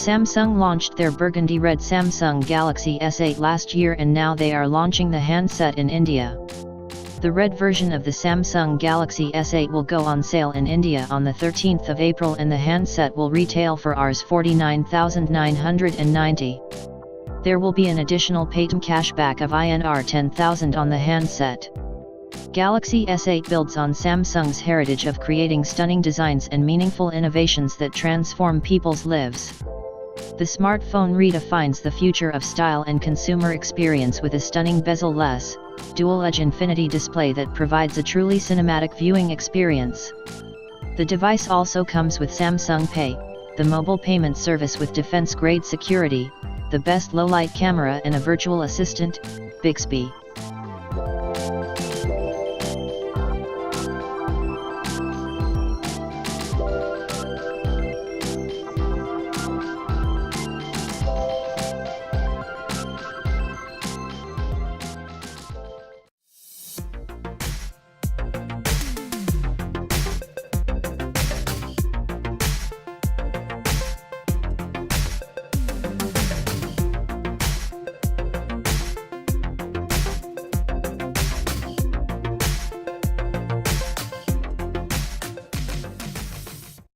Samsung launched their Burgundy red Samsung Galaxy S8 last year, and now they are launching the handset in India. The red version of the Samsung Galaxy S8 will go on sale in India on the 13th of April, and the handset will retail for Rs 49,990. There will be an additional Paytm cashback of INR 10,000 on the handset. Galaxy S8 builds on Samsung's heritage of creating stunning designs and meaningful innovations that transform people's lives. The smartphone redefines the future of style and consumer experience with a stunning bezel-less, dual-edge infinity display that provides a truly cinematic viewing experience. The device also comes with Samsung Pay, the mobile payment service with defense-grade security, the best low-light camera and a virtual assistant, Bixby.